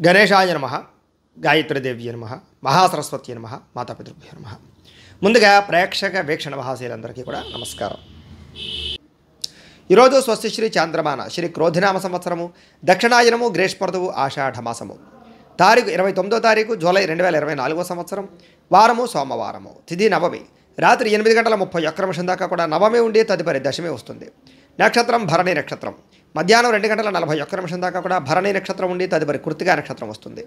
గణేశాయ నమః, గాయత్రీదేవ్య నమః, మహాసరస్వతి నమః, మాతాపితృభ్యో నమః. ముందుగా ప్రేక్షక వీక్షణ మహాశీలందరికీ కూడా నమస్కారం. ఈరోజు స్వస్తి శ్రీ చాంద్రమాన శ్రీ క్రోధినామ సంవత్సరము దక్షిణాయనము గ్రీష్మర్తువు ఆషాఢమాసము తారీఖు 29వ తారీఖు జూలై 2024 సంవత్సరం వారము సోమవారము తిథి నవమి రాత్రి 8:31 దాకా కూడా నవమి ఉండి తదుపరి దశమి వస్తుంది. నక్షత్రం భరణి నక్షత్రం మధ్యాహ్నం 2:41 దాకా కూడా భరణి నక్షత్రం ఉండి తదుపరి కృత్తికా నక్షత్రం వస్తుంది.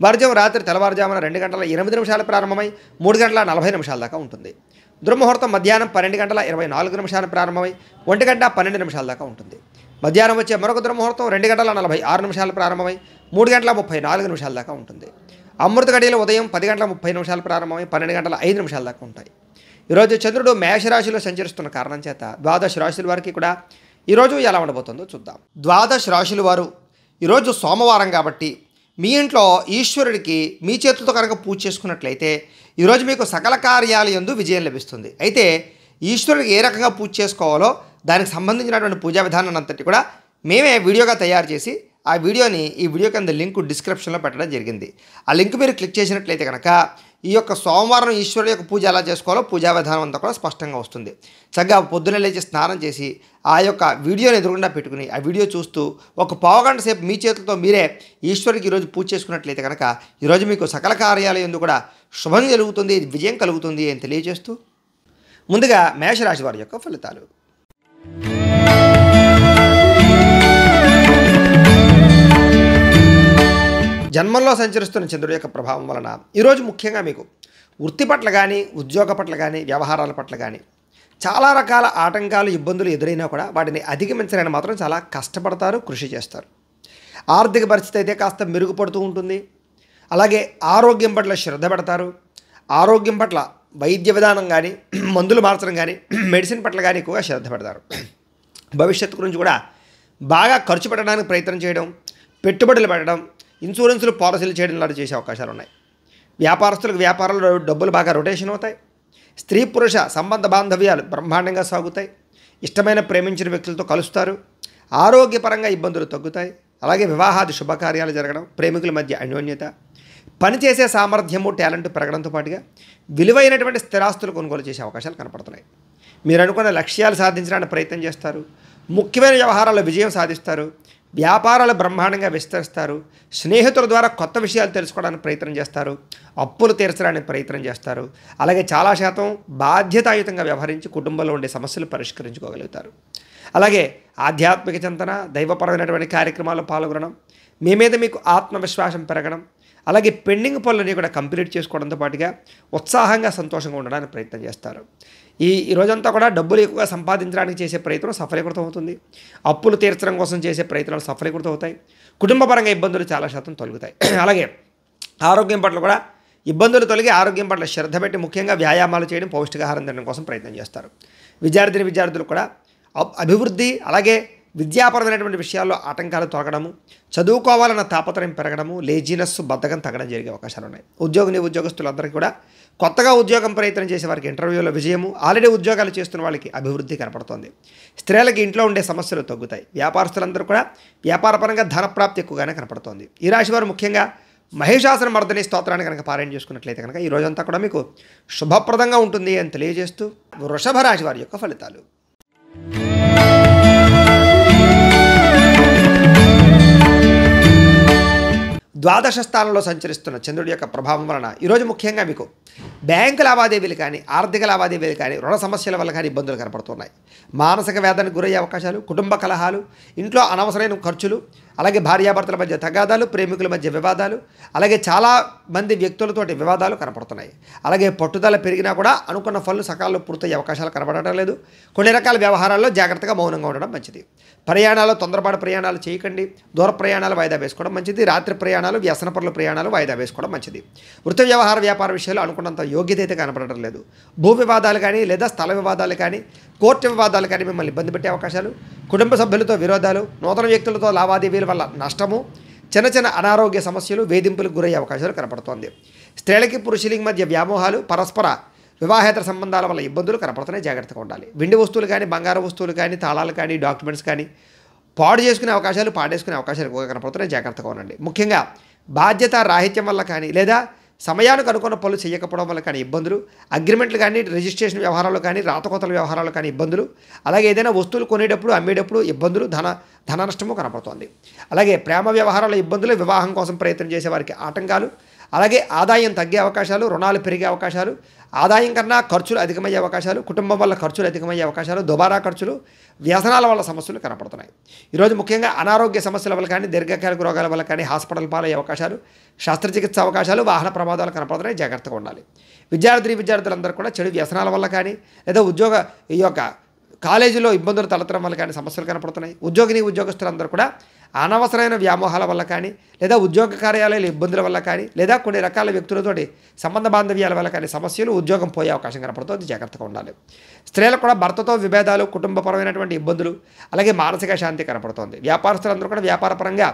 వర్జం రాత్రి తెల్లవారుజామున 2:08 ప్రారంభమై 3:40 దాకా ఉంటుంది. దుర్ముహూర్తం మధ్యాహ్నం 12:24 ప్రారంభమై 1:12 దాకా ఉంటుంది. మధ్యాహ్నం వచ్చే మరొక దుర్ముహూర్తం 2:46 ప్రారంభమై 3:34 దాకా ఉంటుంది. అమృత గడియలు ఉదయం 10:30 ప్రారంభమై 12:05 దాకా ఉంటాయి. ఈరోజు చంద్రుడు మేషరాశిలో సంచరిస్తున్న కారణం చేత ద్వాదశ రాశుల వారికి కూడా ఈరోజు ఎలా ఉండబోతుందో చూద్దాం. ద్వాదశ రాశుల వారు ఈరోజు సోమవారం కాబట్టి మీ ఇంట్లో ఈశ్వరుడికి మీ చేతులతో కనుక పూజ చేసుకున్నట్లయితే ఈరోజు మీకు సకల కార్యాలయందు విజయం లభిస్తుంది. అయితే ఈశ్వరుడికి ఏ రకంగా పూజ చేసుకోవాలో దానికి సంబంధించినటువంటి పూజా విధానాన్ని అంతటి కూడా మేమే వీడియోగా తయారు చేసి ఆ వీడియోని ఈ వీడియో కింద లింక్ డిస్క్రిప్షన్లో పెట్టడం జరిగింది. ఆ లింక్ మీరు క్లిక్ చేసినట్లయితే కనుక ఈ యొక్క సోమవారం ఈశ్వరుడు యొక్క పూజ ఎలా చేసుకోవాలో పూజా విధానం అంతా కూడా స్పష్టంగా వస్తుంది. చక్కగా పొద్దున లేచి స్నానం చేసి ఆ యొక్క వీడియోని ఎదురుగుండా పెట్టుకుని ఆ వీడియో చూస్తూ ఒక పావుగంట సేపు మీ చేతులతో మీరే ఈశ్వరుడికి ఈరోజు పూజ చేసుకున్నట్లయితే కనుక ఈరోజు మీకు సకల కార్యాలయందు కూడా శుభం కలుగుతుంది, విజయం కలుగుతుంది అని తెలియజేస్తూ ముందుగా మేషరాశి వారి యొక్క ఫలితాలు. జన్మంలో సంచరిస్తున్న చంద్రుడి యొక్క ప్రభావం వలన ఈరోజు ముఖ్యంగా మీకు వృత్తి పట్ల కానీ ఉద్యోగ పట్ల కానీ వ్యవహారాల పట్ల కానీ చాలా రకాల ఆటంకాలు ఇబ్బందులు ఎదురైనా కూడా వాటిని అధిగమించడానికి మాత్రం చాలా కష్టపడతారు, కృషి చేస్తారు. ఆర్థిక పరిస్థితి అయితే కాస్త మెరుగుపడుతూ ఉంటుంది. అలాగే ఆరోగ్యం పట్ల శ్రద్ధ పెడతారు. ఆరోగ్యం పట్ల వైద్య విధానం కానీ మందులు మార్చడం కానీ మెడిసిన్ పట్ల కానీ ఎక్కువగా శ్రద్ధ పెడతారు. భవిష్యత్తు గురించి కూడా బాగా ఖర్చు పెట్టడానికి ప్రయత్నం చేయడం, పెట్టుబడులు పెట్టడం, ఇన్సూరెన్సులు పాలసీలు చేయడం లాంటి చేసే అవకాశాలు ఉన్నాయి. వ్యాపారస్తులకు వ్యాపారాల్లో డబ్బులు బాగా రొటేషన్ అవుతాయి. స్త్రీ పురుష సంబంధ బాంధవ్యాలు బ్రహ్మాండంగా సాగుతాయి. ఇష్టమైన ప్రేమించిన వ్యక్తులతో కలుస్తారు. ఆరోగ్యపరంగా ఇబ్బందులు తగ్గుతాయి. అలాగే వివాహాది శుభకార్యాలు జరగడం, ప్రేమికుల మధ్య అన్యోన్యత, పనిచేసే సామర్థ్యము టాలెంట్ పెరగడంతో పాటుగా విలువైనటువంటి స్థిరాస్తులు కొనుగోలు చేసే అవకాశాలు కనపడుతున్నాయి. మీరు అనుకున్న లక్ష్యాలు సాధించడానికి ప్రయత్నం చేస్తారు. ముఖ్యమైన వ్యవహారాల్లో విజయం సాధిస్తారు. వ్యాపారాలు బ్రహ్మాండంగా విస్తరిస్తారు. స్నేహితుల ద్వారా కొత్త విషయాలు తెలుసుకోవడానికి ప్రయత్నం చేస్తారు. అప్పులు తీర్చడానికి ప్రయత్నం చేస్తారు. అలాగే చాలా శాతం బాధ్యతాయుతంగా వ్యవహరించి కుటుంబంలో ఉండే సమస్యలు పరిష్కరించుకోగలుగుతారు. అలాగే ఆధ్యాత్మిక చింతన, దైవపరమైనటువంటి కార్యక్రమాల్లో పాల్గొనడం, మీ మీద మీకు ఆత్మవిశ్వాసం పెరగడం, అలాగే పెండింగ్ పనులని కూడా కంప్లీట్ చేసుకోవడంతో పాటుగా ఉత్సాహంగా సంతోషంగా ఉండడానికి ప్రయత్నం చేస్తారు. ఈ రోజంతా కూడా డబ్బులు ఎక్కువగా సంపాదించడానికి చేసే ప్రయత్నం సఫలీకృతం అవుతుంది. అప్పులు తీర్చడం కోసం చేసే ప్రయత్నాలు సఫలీకృతం అవుతాయి. కుటుంబపరంగా ఇబ్బందులు చాలా శాతం తొలగుతాయి. అలాగే ఆరోగ్యం పట్ల కూడా ఇబ్బందులు తొలగి ఆరోగ్యం పట్ల శ్రద్ధ పెట్టి ముఖ్యంగా వ్యాయామాలు చేయడం, పౌష్టికాహారం తినడం కోసం ప్రయత్నం చేస్తారు. విద్యార్థులు కూడా అభివృద్ధి అలాగే విద్యాపరమైనటువంటి విషయాల్లో ఆటంకాలు తొలగడము, చదువుకోవాలన్న తాపత్రయం పెరగడము, లేజినెస్ బద్ధకం తగ్గడం జరిగే అవకాశాలు ఉన్నాయి. ఉద్యోగస్తులందరికీ కూడా కొత్తగా ఉద్యోగం ప్రయత్నం చేసే వారికి ఇంటర్వ్యూలో విజయము, ఆల్రెడీ ఉద్యోగాలు చేస్తున్న వాళ్ళకి అభివృద్ధి కనపడుతోంది. స్త్రీలకి ఇంట్లో ఉండే సమస్యలు తగ్గుతాయి. వ్యాపారస్తులందరూ కూడా వ్యాపారపరంగా ధనప్రాప్తి ఎక్కువగానే కనపడుతోంది. ఈ రాశి వారు ముఖ్యంగా మహిషాసుర మర్దిని స్తోత్రాన్ని కనుక పారాయణ చేసుకున్నట్లయితే కనుక ఈ రోజంతా కూడా మీకు శుభప్రదంగా ఉంటుంది అని తెలియజేస్తూ వృషభ రాశి వారి యొక్క ఫలితాలు. ద్వాదశ స్థానంలో సంచరిస్తున్న చంద్రుడి యొక్క ప్రభావం వలన ఈరోజు ముఖ్యంగా మీకు బ్యాంకు లావాదేవీలు కానీ ఆర్థిక లావాదేవీలు కానీ రుణ సమస్యల వల్ల కానీ ఇబ్బందులు కనపడుతున్నాయి. మానసిక వేదనకు గురయ్యే అవకాశాలు, కుటుంబ కలహాలు, ఇంట్లో అనవసరమైన ఖర్చులు, అలాగే భార్యాభర్తల మధ్య తగాదాలు, ప్రేమికుల మధ్య వివాదాలు, అలాగే చాలా మంది వ్యక్తులతోటి వివాదాలు కనపడుతున్నాయి. అలాగే పట్టుదల పెరిగినా కూడా అనుకున్న పనులు సకాలంలో పూర్తయ్యే అవకాశాలు కనపడటం లేదు. కొన్ని రకాల వ్యవహారాల్లో జాగ్రత్తగా మౌనంగా ఉండడం మంచిది. ప్రయాణాలు తొందరపాటు ప్రయాణాలు చేయకండి. దూర ప్రయాణాలు వాయిదా వేసుకోవడం మంచిది. రాత్రి ప్రయాణాలు, వ్యసనపరుల ప్రయాణాలు వాయిదా వేసుకోవడం మంచిది. వృత్తి వ్యవహార వ్యాపార విషయాలు అనుకున్నంత యోగ్యత అయితే కనపడటం లేదు. భూ వివాదాలు కానీ లేదా స్థల వివాదాలు కానీ కోర్టు వివాదాలు కానీ మిమ్మల్ని ఇబ్బంది పెట్టే అవకాశాలు, కుటుంబ సభ్యులతో విరోధాలు, నూతన వ్యక్తులతో లావాదేవీల వల్ల నష్టము, చిన్న అనారోగ్య సమస్యలు, వేధింపులకు గురయ్యే అవకాశాలు కనపడుతోంది. స్త్రీలకి పురుషులకి మధ్య వ్యామోహాలు, పరస్పర వివాహేతర సంబంధాల వల్ల ఇబ్బందులు కనపడుతున్నాయి. జాగ్రత్తగా ఉండాలి. వెండి వస్తువులు కానీ బంగారు వస్తువులు కానీ తాళాలు కానీ డాక్యుమెంట్స్ కానీ పాడు చేసుకునే అవకాశాలు, పాడేసుకునే అవకాశాలు ఎక్కువగా కనపడుతున్నాయి. జాగ్రత్తగా ఉండండి. ముఖ్యంగా బాధ్యత రాహిత్యం వల్ల కానీ లేదా సమయానికి అనుకున్న పనులు చేయకపోవడం వల్ల కానీ ఇబ్బందులు, అగ్రిమెంట్లు కానీ రిజిస్ట్రేషన్ వ్యవహారాలు కానీ రాతకోతల వ్యవహారాలు కానీ ఇబ్బందులు, అలాగే ఏదైనా వస్తువులు కొనేటప్పుడు అమ్మేటప్పుడు ఇబ్బందులు, ధన నష్టము కనపడుతోంది. అలాగే ప్రేమ వ్యవహారాల ఇబ్బందులు, వివాహం కోసం ప్రయత్నం చేసే వారికి ఆటంకాలు, అలాగే ఆదాయం తగ్గే అవకాశాలు, రుణాలు పెరిగే అవకాశాలు, ఆదాయం కన్నా ఖర్చులు అధికమయ్యే అవకాశాలు, కుటుంబం వల్ల ఖర్చులు అధికమయ్యే అవకాశాలు, దుబారా ఖర్చులు, వ్యసనాల వల్ల సమస్యలు కనపడుతున్నాయి. ఈరోజు ముఖ్యంగా అనారోగ్య సమస్యల వల్ల కానీ దీర్ఘకాలిక రోగాల వల్ల కానీ హాస్పిటల్ పాలయ్యే అవకాశాలు, శస్త్రచికిత్స అవకాశాలు, వాహన ప్రమాదాలు కనపడుతున్నాయి. జాగ్రత్తగా ఉండాలి. విద్యార్థులందరూ కూడా చెడు వ్యసనాల వల్ల కానీ లేదా ఈ యొక్క కాలేజీలో ఇబ్బందులు తలెత్తడం వల్ల కానీ సమస్యలు కనపడుతున్నాయి. ఉద్యోగస్తులందరూ కూడా అనవసరమైన వ్యామోహాల వల్ల కానీ లేదా ఉద్యోగ కార్యాలయాల ఇబ్బందుల వల్ల కానీ లేదా కొన్ని రకాల వ్యక్తులతోటి సంబంధ బాంధవ్యాల వల్ల కానీ సమస్యలు, ఉద్యోగం పోయే అవకాశం కనపడుతుంది. జాగ్రత్తగా ఉండాలి. స్త్రీలకు కూడా భర్తతో విభేదాలు, కుటుంబపరమైనటువంటి ఇబ్బందులు, అలాగే మానసిక శాంతి కనపడుతోంది. వ్యాపారస్తులందరూ కూడా వ్యాపారపరంగా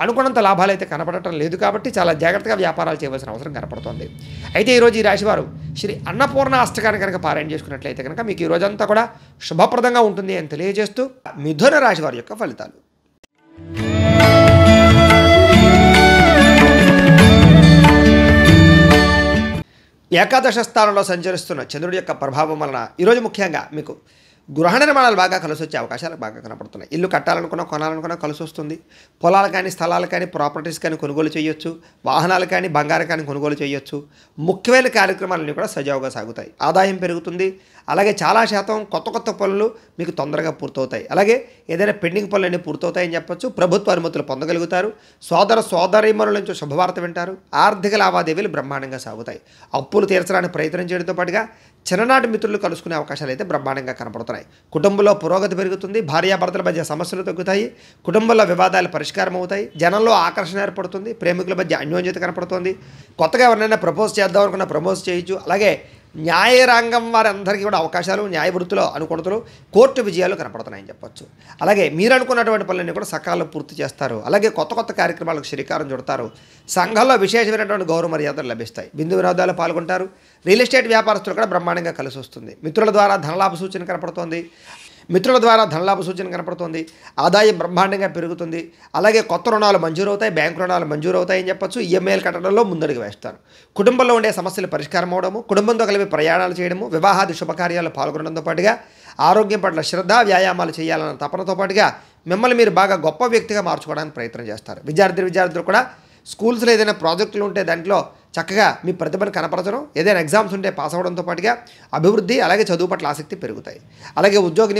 అనుకున్నంత లాభాలు అయితే కనపడటం లేదు కాబట్టి చాలా జాగ్రత్తగా వ్యాపారాలు చేయవలసిన అవసరం కనపడుతోంది. అయితే ఈరోజు ఈ రాశివారు శ్రీ అన్నపూర్ణ అష్టకాన్ని కనుక పారాయణ చేసుకున్నట్లయితే కనుక మీకు ఈ రోజంతా కూడా శుభప్రదంగా ఉంటుంది అని తెలియజేస్తూ మిథున రాశి వారి యొక్క ఫలితాలు. ఏకాదశ స్థానంలో సంచరిస్తున్న చంద్రుడి యొక్క ప్రభావం వలన ఈరోజు ముఖ్యంగా మీకు గృహ నిర్మాణాలు బాగా కలిసి వచ్చే అవకాశాలు బాగా కనపడుతున్నాయి. ఇల్లు కట్టాలనుకున్నా, కొనాలనుకున్నా కలిసి వస్తుంది. పొలాలు కానీ, స్థలాలు కానీ, ప్రాపర్టీస్ కానీ కొనుగోలు చేయొచ్చు. వాహనాలు కానీ, బంగారం కానీ కొనుగోలు చేయొచ్చు. ముఖ్యమైన కార్యక్రమాలన్నీ కూడా సజావుగా సాగుతాయి. ఆదాయం పెరుగుతుంది. అలాగే చాలా శాతం కొత్త పనులు మీకు తొందరగా పూర్తవుతాయి. అలాగే ఏదైనా పెండింగ్ పనులన్నీ పూర్తవుతాయని చెప్పొచ్చు. ప్రభుత్వ అనుమతులు పొందగలుగుతారు. సోదరీమణుల నుంచి శుభవార్త వింటారు. ఆర్థిక లావాదేవీలు బ్రహ్మాండంగా సాగుతాయి. అప్పులు తీర్చడానికి ప్రయత్నం చేయడంతో పాటుగా చిన్ననాటి మిత్రులు కలుసుకునే అవకాశాలు అయితే బ్రహ్మాండంగా కనపడుతున్నాయి. కుటుంబంలో పురోగతి పెరుగుతుంది. భార్యాభర్తల మధ్య సమస్యలు తగ్గుతాయి. కుటుంబంలో వివాదాలు పరిష్కారం అవుతాయి. జనంలో ఆకర్షణ ఏర్పడుతుంది. ప్రేమికుల మధ్య అన్యోన్యత కనపడుతుంది. కొత్తగా ఎవరినైనా ప్రపోజ్ చేద్దాం అనుకున్న ప్రపోజ్ చేయొచ్చు. అలాగే న్యాయరంగం వారందరికీ కూడా అవకాశాలు, న్యాయ వృత్తిలో అనుకూలతలు, కోర్టు విజయాలు కనపడుతున్నాయని చెప్పొచ్చు. అలాగే మీరు అనుకున్నటువంటి పనులన్నీ కూడా సకాలంలో పూర్తి చేస్తారు. అలాగే కొత్త కార్యక్రమాలకు శ్రీకారం చుడతారు. సంఘంలో విశేషమైనటువంటి గౌరవ మర్యాదలు లభిస్తాయి. బిందు వినోదాలు పాల్గొంటారు. రియల్ ఎస్టేట్ వ్యాపారస్తులు కూడా బ్రహ్మాండంగా కలిసి వస్తుంది. మిత్రుల ద్వారా ధనలాభ సూచన కనపడుతోంది. ఆదాయం బ్రహ్మాండంగా పెరుగుతుంది. అలాగే కొత్త రుణాలు మంజూరవుతాయి. బ్యాంకు రుణాలు మంజూరవుతాయని చెప్పొచ్చు. ఈఎంఐలు కట్టడంలో ముందడుగు వేస్తారు. కుటుంబంలో ఉండే సమస్యలు పరిష్కారం అవడము, కుటుంబంతో కలిపి ప్రయాణాలు చేయడము, వివాహాది శుభకార్యాలు పాల్గొనడంతో పాటుగా ఆరోగ్యం పట్ల శ్రద్ధ, వ్యాయామాలు చేయాలన్న తపనతో పాటుగా మిమ్మల్ని మీరు బాగా గొప్ప వ్యక్తిగా మార్చుకోవడానికి ప్రయత్నం చేస్తారు. విద్యార్థులు కూడా స్కూల్స్లో ఏదైనా ప్రాజెక్టులు ఉంటే దాంట్లో చక్కగా మీ ప్రతిభను కనపరచడం, ఏదైనా ఎగ్జామ్స్ ఉంటే పాస్ అవ్వడంతో పాటుగా అభివృద్ధి, అలాగే చదువు పట్ల ఆసక్తి పెరుగుతాయి. అలాగే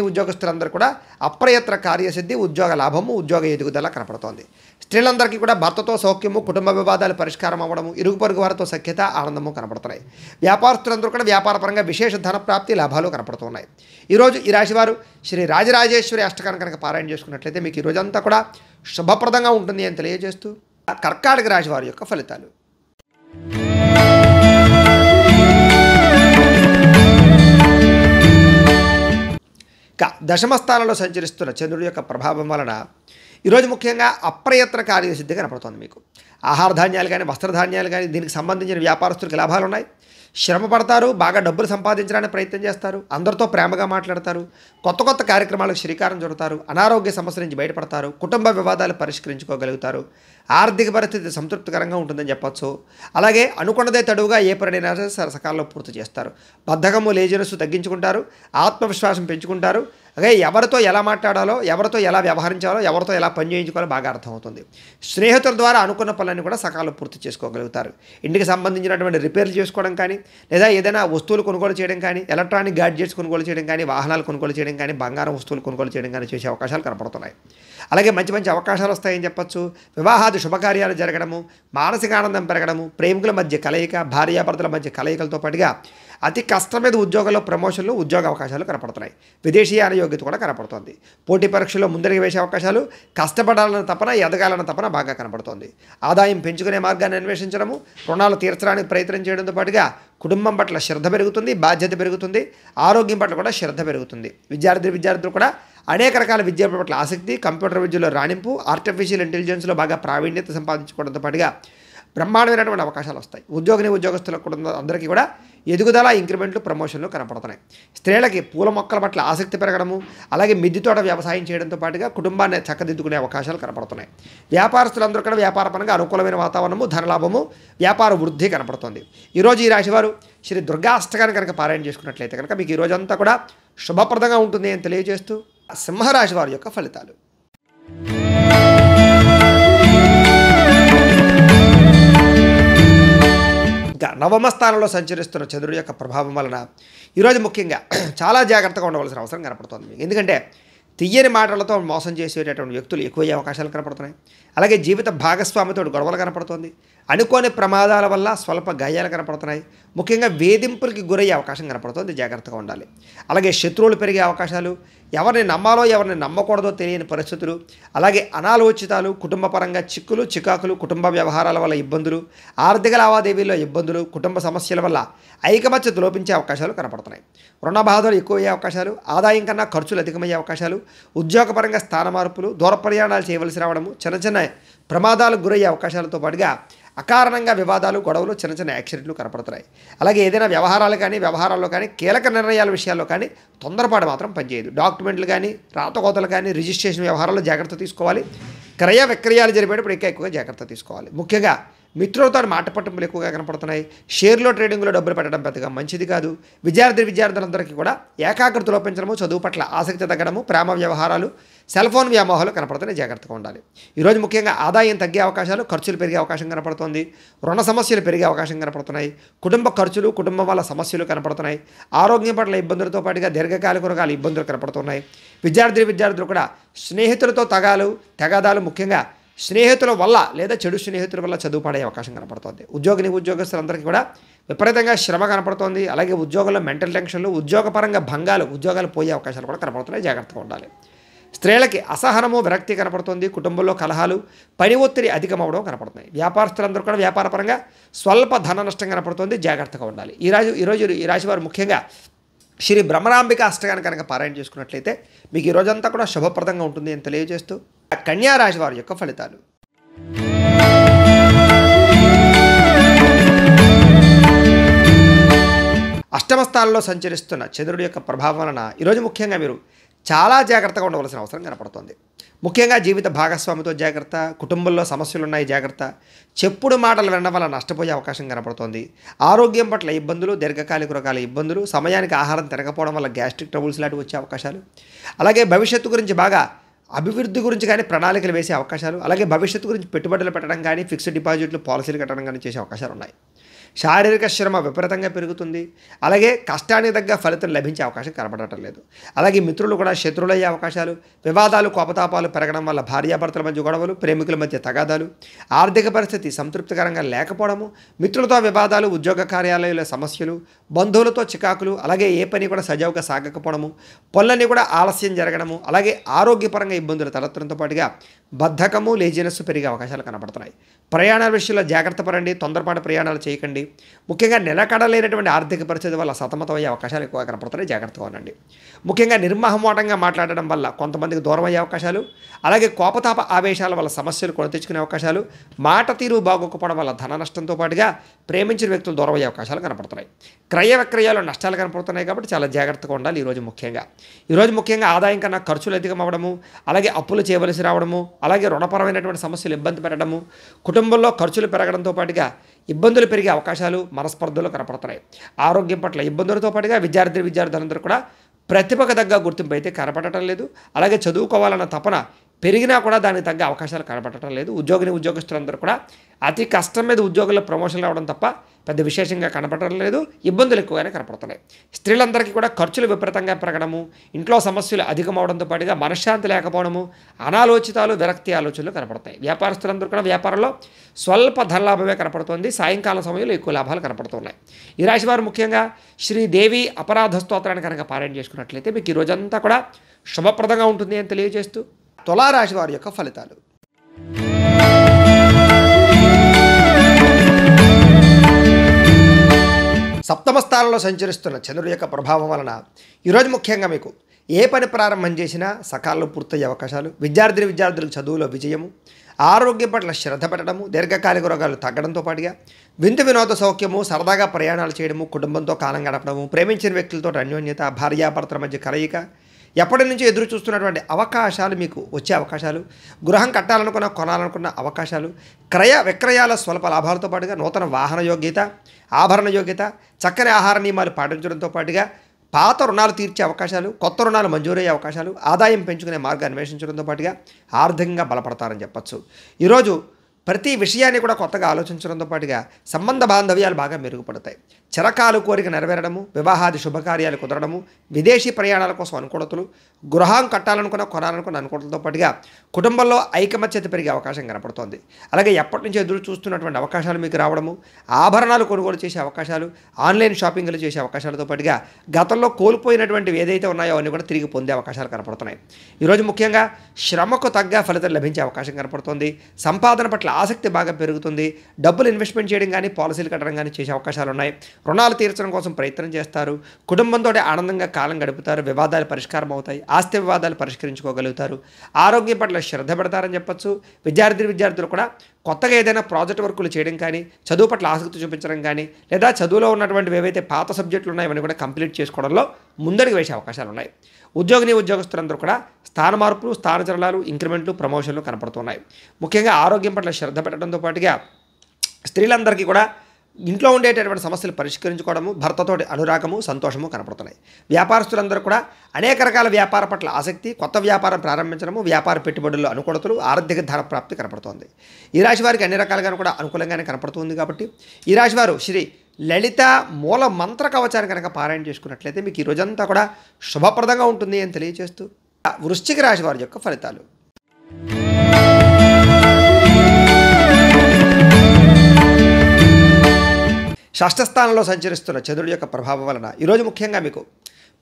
ఉద్యోగస్తులందరూ కూడా అప్రయత్న కార్యసిద్ధి, ఉద్యోగ లాభము, ఉద్యోగ ఎదుగుదల కనపడుతోంది. స్త్రీలందరికీ కూడా భర్తతో సౌఖ్యము, కుటుంబ వివాదాలు పరిష్కారం అవ్వడము, ఇరుగు పొరుగు వారితో సఖ్యత, ఆనందము కనపడుతున్నాయి. వ్యాపారస్తులందరూ కూడా వ్యాపారపరంగా విశేష ధన ప్రాప్తి, లాభాలు కనపడుతున్నాయి. ఈరోజు ఈ రాశివారు శ్రీ రాజరాజేశ్వరి అష్టకాన్ని కనుక పారాయణ చేసుకున్నట్లయితే మీకు ఈ రోజంతా కూడా శుభప్రదంగా ఉంటుంది అని తెలియజేస్తూ కర్కాటక రాశి వారి యొక్క ఫలితాలు. దశమ స్థానంలో సంచరిస్తున్న చంద్రుడి యొక్క ప్రభావం వలన ఈరోజు ముఖ్యంగా అప్రయత్న కార్యసిద్ధి కనపడుతుంది. మీకు ఆహార ధాన్యాలు కానీ, వస్త్రధాన్యాలు కానీ, దీనికి సంబంధించిన వ్యాపారస్తులకు లాభాలు ఉన్నాయి. శ్రమ పడతారు. బాగా డబ్బులు సంపాదించడానికి ప్రయత్నం చేస్తారు. అందరితో ప్రేమగా మాట్లాడతారు. కొత్త కార్యక్రమాలకు శ్రీకారం చుడతారు. అనారోగ్య సమస్యల నుంచి బయటపడతారు. కుటుంబ వివాదాలు పరిష్కరించుకోగలుగుతారు. ఆర్థిక పరిస్థితి సంతృప్తికరంగా ఉంటుందని చెప్పచ్చు. అలాగే అనుకున్నదే తడువుగా ఏ పనినైనా సకాలంలో పూర్తి చేస్తారు. బద్ధకము, లేజినెస్ తగ్గించుకుంటారు. ఆత్మవిశ్వాసం పెంచుకుంటారు. అలాగే ఎవరితో ఎలా మాట్లాడాలో, ఎవరితో ఎలా వ్యవహరించాలో, ఎవరితో ఎలా పని చేయించుకోవాలో బాగా అర్థమవుతుంది. స్నేహితుల ద్వారా అనుకున్న పనులన్నీ కూడా సకాలంలో పూర్తి చేసుకోగలుగుతారు. ఇంటికి సంబంధించినటువంటి రిపేర్లు చేసుకోవడం కానీ, లేదా ఏదైనా వస్తువులు కొనుగోలు చేయడం కానీ, ఎలక్ట్రానిక్ గ్యాడ్జెట్స్ కొనుగోలు చేయడం కానీ, వాహనాలు కొనుగోలు చేయడం కానీ, బంగారం వస్తువులు కొనుగోలు చేయడం కానీ చేసే అవకాశాలు కనపడుతున్నాయి. అలాగే మంచి అవకాశాలు వస్తాయని చెప్పచ్చు. వివాహాది శుభకార్యాలు జరగడము, మానసిక ఆనందం పెరగడము, ప్రేమికుల మధ్య కలయిక, భార్యాభర్తల మధ్య కలయికలతో పాటుగా అతి కష్టం మీద ఉద్యోగంలో ప్రమోషన్లు, ఉద్యోగ అవకాశాలు కనపడుతున్నాయి. విదేశీయాన యోగ్యత కూడా కనపడుతోంది. పోటీ పరీక్షల్లో ముందరికి వేసే అవకాశాలు, కష్టపడాలన్న తపన, ఎదగాలన్న తపన బాగా కనపడుతోంది. ఆదాయం పెంచుకునే మార్గాన్ని అన్వేషించడము, రుణాలు తీర్చడానికి ప్రయత్నం చేయడంతో పాటుగా కుటుంబం పట్ల శ్రద్ధ పెరుగుతుంది, బాధ్యత పెరుగుతుంది. ఆరోగ్యం పట్ల కూడా శ్రద్ధ పెరుగుతుంది. విద్యార్థులు కూడా అనేక రకాల విద్య పట్ల ఆసక్తి, కంప్యూటర్ విద్యలో రాణింపు, ఆర్టిఫిషియల్ ఇంటెలిజెన్స్లో బాగా ప్రావీణ్యత సంపాదించుకోవడంతో పాటుగా బ్రహ్మాండమైనటువంటి అవకాశాలు వస్తాయి. ఉద్యోగస్తులకు కూడా అందరికీ కూడా ఎదుగుదల, ఇంక్రిమెంట్లు, ప్రమోషన్లు కనపడుతున్నాయి. స్త్రీలకి పూల మొక్కల పట్ల ఆసక్తి పెరగడము, అలాగే మిద్దె తోట వ్యవసాయం చేయడంతో పాటుగా కుటుంబాన్ని చక్కదిద్దుకునే అవకాశాలు కనపడుతున్నాయి. వ్యాపారస్తులందరూ కూడా వ్యాపారపరంగా అనుకూలమైన వాతావరణము, ధనలాభము, వ్యాపార వృద్ధి కనపడుతుంది. ఈరోజు ఈ రాశివారు శ్రీ దుర్గా అష్టకాన్ని కనుక పారాయణ చేసుకున్నట్లయితే కనుక మీకు ఈ రోజంతా కూడా శుభప్రదంగా ఉంటుంది అని తెలియజేస్తూ సింహరాశి వారి యొక్క ఫలితాలు. ఇంకా నవమ స్థానంలో సంచరిస్తున్న చంద్రుడి యొక్క ప్రభావం వలన ఈరోజు ముఖ్యంగా చాలా జాగ్రత్తగా ఉండవలసిన అవసరం కనపడుతుంది మీకు. ఎందుకంటే తియ్యని మాటలతో మోసం చేసేటటువంటి వ్యక్తులు ఎక్కువయ్యే అవకాశాలు కనపడుతున్నాయి. అలాగే జీవిత భాగస్వామితో గొడవలు కనపడుతుంది. అనుకోని ప్రమాదాల వల్ల స్వల్ప గాయాలు కనపడుతున్నాయి. ముఖ్యంగా వేధింపులకి గురయ్యే అవకాశం కనపడుతుంది. జాగ్రత్తగా ఉండాలి. అలాగే శత్రువులు పెరిగే అవకాశాలు, ఎవరిని నమ్మాలో ఎవరిని నమ్మకూడదో తెలియని పరిస్థితులు, అలాగే అనాలోచితాలు, కుటుంబ పరంగా చిక్కులు, చికాకులు, కుటుంబ వ్యవహారాల వల్ల ఇబ్బందులు, ఆర్థిక లావాదేవీల్లో ఇబ్బందులు, కుటుంబ సమస్యల వల్ల ఐకమత్యత లోపించే అవకాశాలు కనపడుతున్నాయి. రుణ బాధలు ఎక్కువయ్యే అవకాశాలు, ఆదాయం కన్నా ఖర్చులు అధికమయ్యే అవకాశాలు, ఉద్యోగపరంగా స్థాన మార్పులు, దూర ప్రయాణాలు చేయవలసి రావడము, చిన్న చిన్న ప్రమాదాలకు గురయ్యే అవకాశాలతో పాటుగా అకారణంగా వివాదాలు, గొడవలు, చిన్న చిన్న యాక్సిడెంట్లు కనపడుతున్నాయి. అలాగే ఏదైనా వ్యవహారాల్లో కానీ కీలక నిర్ణయాల విషయాల్లో కానీ తొందరపాటు మాత్రం పనిచేయదు. డాక్యుమెంట్లు కానీ, రాతకోతలు కానీ, రిజిస్ట్రేషన్ వ్యవహారాల్లో జాగ్రత్త తీసుకోవాలి. క్రయ విక్రయాలు జరిపేటప్పుడు ఎక్కువగా జాగ్రత్త తీసుకోవాలి. ముఖ్యంగా మిత్రులతో మాట పట్టింపులు ఎక్కువగా కనపడుతున్నాయి. షేర్లో, ట్రేడింగ్లో డబ్బులు పెట్టడం పెద్దగా మంచిది కాదు. విద్యార్థులందరికీ కూడా ఏకాగ్రత లోపించడము, చదువు పట్ల ఆసక్తి తగ్గడము, ప్రేమ వ్యవహారాలు, సెల్ ఫోన్ వ్యామోహాలు కనపడుతున్నాయి. జాగ్రత్తగా ఉండాలి. ఈరోజు ముఖ్యంగా ఆదాయం తగ్గే అవకాశాలు, ఖర్చులు పెరిగే అవకాశం కనపడుతుంది. రుణ సమస్యలు పెరిగే అవకాశం కనపడుతున్నాయి. కుటుంబ ఖర్చులు, కుటుంబం వల్ల సమస్యలు కనపడుతున్నాయి. ఆరోగ్యం పట్ల ఇబ్బందులతో పాటుగా దీర్ఘకాలిక రోగాలు ఇబ్బందులు కనపడుతున్నాయి. విద్యార్థులు కూడా స్నేహితులతో తగాదాలు, ముఖ్యంగా స్నేహితుల వల్ల లేదా చెడు స్నేహితుల వల్ల చదువు పడే అవకాశం కనపడుతుంది. ఉద్యోగస్తులందరికీ కూడా విపరీతంగా శ్రమ కనపడుతోంది. అలాగే ఉద్యోగంలో మెంటల్ టెన్షన్లు, ఉద్యోగపరంగా భంగాలు, ఉద్యోగాలు పోయే అవకాశాలు కూడా కనపడుతున్నాయి. జాగ్రత్తగా ఉండాలి. స్త్రీలకి అసహనము, విరక్తి కనపడుతుంది. కుటుంబంలో కలహాలు, పని ఒత్తిడి అధికమవడం కనపడుతున్నాయి. వ్యాపారస్తులందరూ కూడా వ్యాపారపరంగా స్వల్ప ధన నష్టం కనపడుతుంది. జాగ్రత్తగా ఉండాలి. ఈరోజు ఈ రాశి వారు ముఖ్యంగా శ్రీ బ్రహ్మరాంబిక అష్టకాన్ని కనుక పారాయణ చేసుకున్నట్లయితే మీకు ఈ రోజంతా కూడా శుభప్రదంగా ఉంటుంది అని తెలియజేస్తూ కన్యా రాశి వారి యొక్క ఫలితాలు. అష్టమ స్థానంలో సంచరిస్తున్న చంద్రుడి యొక్క ప్రభావం వలన ఈరోజు ముఖ్యంగా మీరు చాలా జాగ్రత్తగా ఉండవలసిన అవసరం కనపడుతుంది. ముఖ్యంగా జీవిత భాగస్వామితో జాగ్రత్త, కుటుంబంలో సమస్యలు ఉన్నాయి జాగ్రత్త, చెప్పుడు మాటలు వినడం వల్ల నష్టపోయే అవకాశం కనపడుతోంది. ఆరోగ్యం పట్ల ఇబ్బందులు, దీర్ఘకాలిక రకాల ఇబ్బందులు, సమయానికి ఆహారం తినకపోవడం వల్ల గ్యాస్ట్రిక్ ట్రబుల్స్ లాంటివి వచ్చే అవకాశాలు, అలాగే భవిష్యత్తు గురించి బాగా అభివృద్ధి గురించి కానీ ప్రణాళికలు వేసే అవకాశాలు, అలాగే భవిష్యత్తు గురించి పెట్టుబడులు పెట్టడం కానీ, ఫిక్స్డ్ డిపాజిట్లు, పాలసీలు కట్టడం కానీ చేసే అవకాశాలు ఉన్నాయి. శారీరక శ్రమ విపరీతంగా పెరుగుతుంది. అలాగే కష్టానికి తగ్గ ఫలితం లభించే అవకాశం కనపడటం లేదు. అలాగే మిత్రులు కూడా శత్రువులయ్యే అవకాశాలు, వివాదాలు, కోపతాపాలు పెరగడం వల్ల భార్యాభర్తల మధ్య గొడవలు, ప్రేమికుల మధ్య తగాదాలు, ఆర్థిక పరిస్థితి సంతృప్తికరంగా లేకపోవడము, మిత్రులతో వివాదాలు, ఉద్యోగ కార్యాలయాల సమస్యలు, బంధువులతో చికాకులు, అలాగే ఏ పని కూడా సజావుగా సాగకపోవడము, పనులన్నీ కూడా ఆలస్యం జరగడము, అలాగే ఆరోగ్యపరంగా ఇబ్బందులు తలెత్తడంతో పాటుగా బద్ధకము, లేజినెస్ పెరిగే అవకాశాలు కనపడుతున్నాయి. ప్రయాణాల విషయంలో జాగ్రత్త పడండి. తొందరపాటు ప్రయాణాలు చేయకండి. ముఖ్యంగా నిలకడలేనటువంటి ఆర్థిక పరిస్థితి వల్ల సతమతమయ్యే అవకాశాలు ఎక్కువ కనపడుతున్నాయి. జాగ్రత్తగా ఉండండి. ముఖ్యంగా నిర్మహమాటంగా మాట్లాడడం వల్ల కొంతమందికి దూరం అయ్యే అవకాశాలు, అలాగే కోపతాప ఆవేశాల వల్ల సమస్యలు కొని తెచ్చుకునే అవకాశాలు, మాట తీరు బాగోకపోవడం వల్ల ధన నష్టంతో పాటుగా ప్రేమించిన వ్యక్తులు దూరం అయ్యే అవకాశాలు కనపడుతున్నాయి. క్రయ విక్రయాలు నష్టాలు కనపడుతున్నాయి కాబట్టి చాలా జాగ్రత్తగా ఉండాలి. ఈరోజు ముఖ్యంగా ఆదాయం కన్నా ఖర్చులు అధికం అవ్వడము, అలాగే అప్పులు చేయవలసి రావడము, అలాగే రుణపరమైనటువంటి సమస్యలు ఇబ్బంది పెట్టడము, కుటుంబంలో ఖర్చులు పెరగడంతో పాటుగా ఇబ్బందులు పెరిగే అవకాశాలు, మనస్పర్ధలు కనపడుతున్నాయి. ఆరోగ్యం పట్ల ఇబ్బందులతో పాటుగా విద్యార్థులందరూ కూడా ప్రతిభకు తగ్గ గుర్తింపు అయితే కనపడటం లేదు. అలాగే చదువుకోవాలన్న తపన పెరిగినా కూడా దానికి తగ్గ అవకాశాలు కనపడటం లేదు. ఉద్యోగస్తులందరూ కూడా అతి కష్టం మీద ఉద్యోగుల్లో ప్రమోషన్ రావడం తప్ప పెద్ద విశేషంగా కనపడటం లేదు. ఇబ్బందులు ఎక్కువగానే కనపడుతున్నాయి. స్త్రీలందరికీ కూడా ఖర్చులు విపరీతంగా పెరగడము, ఇంట్లో సమస్యలు అధికమవడంతో పాటుగా మనశ్శాంతి లేకపోవడము, అనాలోచితాలు, విరక్తి ఆలోచనలు కనపడతాయి. వ్యాపారస్తులందరూ కూడా వ్యాపారంలో స్వల్ప ధనలాభమే కనపడుతుంది. సాయంకాలం సమయంలో ఎక్కువ లాభాలు కనపడుతున్నాయి. ఈ రాశివారు ముఖ్యంగా శ్రీదేవి అపరాధ స్తోత్రాన్ని కనుక పారాయణ చేసుకున్నట్లయితే మీకు ఈ రోజంతా కూడా శుభప్రదంగా ఉంటుంది అని తెలియజేస్తూ తులారాశి వారి యొక్క ఫలితాలు. సప్తమ స్థానంలో సంచరిస్తున్న చంద్రుడి యొక్క ప్రభావం వలన ఈరోజు ముఖ్యంగా మీకు ఏ పని ప్రారంభం చేసినా సకాలంలో పూర్తయ్యే అవకాశాలు, విద్యార్థులకు చదువులో విజయము, ఆరోగ్యం పట్ల శ్రద్ధ పెట్టడము, దీర్ఘకాలిక రోగాలు తగ్గడంతో పాటుగా వింత వినోద సౌఖ్యము, సరదాగా ప్రయాణాలు చేయడము, కుటుంబంతో కాలం గడపడము, ప్రేమించిన వ్యక్తులతో అన్యోన్యత, భార్యాభర్తల మధ్య కలయిక, ఎప్పటి నుంచో ఎదురు చూస్తున్నటువంటి అవకాశాలు మీకు వచ్చే అవకాశాలు, గృహం కట్టాలనుకున్న కొనాలనుకున్న అవకాశాలు, క్రయ విక్రయాల స్వల్ప లాభాలతో పాటుగా నూతన వాహన యోగ్యత, ఆభరణ యోగ్యత, చక్కని ఆహార నియమాలు పాటించడంతో పాటుగా పాత రుణాలు తీర్చే అవకాశాలు, కొత్త రుణాలు మంజూరయ్యే అవకాశాలు, ఆదాయం పెంచుకునే మార్గాన్ని అన్వేషించడంతో పాటుగా ఆర్థికంగా బలపడతారని చెప్పచ్చు. ఈరోజు ప్రతి విషయాన్ని కూడా కొత్తగా ఆలోచించడంతో పాటుగా సంబంధ బాంధవ్యాలు బాగా మెరుగుపడతాయి. చిరకాలు కోరిక నెరవేరడము, వివాహాది శుభకార్యాలు కుదరడము, విదేశీ ప్రయాణాల కోసం అనుకూలతలు, గృహం కట్టాలనుకున్న కొనాలనుకున్న అనుకూలతలతో పాటుగా కుటుంబంలో ఐకమత్యత పెరిగే అవకాశం కనపడుతోంది. అలాగే ఎప్పటి నుంచో ఎదురు చూస్తున్నటువంటి అవకాశాలు మీకు రావడము, ఆభరణాలు కొనుగోలు చేసే అవకాశాలు, ఆన్లైన్ షాపింగ్లు చేసే అవకాశాలతో పాటుగా గతంలో కోల్పోయినటువంటివి ఏదైతే ఉన్నాయో అవన్నీ కూడా తిరిగి పొందే అవకాశాలు కనపడుతున్నాయి. ఈరోజు ముఖ్యంగా శ్రమకు తగ్గ ఫలితం లభించే అవకాశం కనపడుతుంది. సంపాదన పట్ల ఆసక్తి బాగా పెరుగుతుంది. డబ్బులు ఇన్వెస్ట్మెంట్ చేయడం కానీ, పాలసీలు కట్టడం కానీ చేసే అవకాశాలు ఉన్నాయి. రుణాలు తీర్చడం కోసం ప్రయత్నం చేస్తారు. కుటుంబంతో ఆనందంగా కాలం గడుపుతారు. వివాదాలు పరిష్కారం అవుతాయి. ఆస్తి వివాదాలు పరిష్కరించుకోగలుగుతారు. ఆరోగ్యం పట్ల శ్రద్ధ పెడతారని చెప్పచ్చు. విద్యార్థులు కూడా కొత్తగా ఏదైనా ప్రాజెక్ట్ వర్కులు చేయడం కానీ, చదువు పట్ల ఆసక్తి చూపించడం కానీ, లేదా చదువులో ఉన్నటువంటి ఏవైతే పాత సబ్జెక్టులు ఉన్నాయో అవన్నీ కూడా కంప్లీట్ చేసుకోవడంలో ముందడుగు వేసే అవకాశాలు ఉన్నాయి. ఉద్యోగస్తులందరూ కూడా స్థాన మార్పులు, స్థానచలనాలు, ఇంక్రిమెంట్లు, ప్రమోషన్లు కనపడుతున్నాయి. ముఖ్యంగా ఆరోగ్యం పట్ల శ్రద్ధ పెట్టడంతో పాటుగా స్త్రీలందరికీ కూడా ఇంట్లో ఉండేటటువంటి సమస్యలు పరిష్కరించుకోవడము, భర్తతోటి అనురాగము, సంతోషము కనపడుతున్నాయి. వ్యాపారస్తులందరూ కూడా అనేక రకాల వ్యాపార పట్ల ఆసక్తి, కొత్త వ్యాపారం ప్రారంభించడము, వ్యాపార పెట్టుబడుల్లో అనుకూలతలు, ఆర్థిక ధన ప్రాప్తి కనపడుతోంది. ఈ రాశి వారికి అన్ని రకాలుగాను కూడా అనుకూలంగానే కనపడుతుంది. కాబట్టి ఈ రాశి వారు శ్రీ లలిత మూల మంత్ర కవచాన్ని కనుక పారాయణ చేసుకున్నట్లయితే మీకు ఈ రోజంతా కూడా శుభప్రదంగా ఉంటుంది అని తెలియజేస్తూ వృశ్చిక రాశి వారి యొక్క ఫలితాలు. షష్ఠస్థానంలో సంచరిస్తున్న చంద్రుడి యొక్క ప్రభావం వలన ఈరోజు ముఖ్యంగా మీకు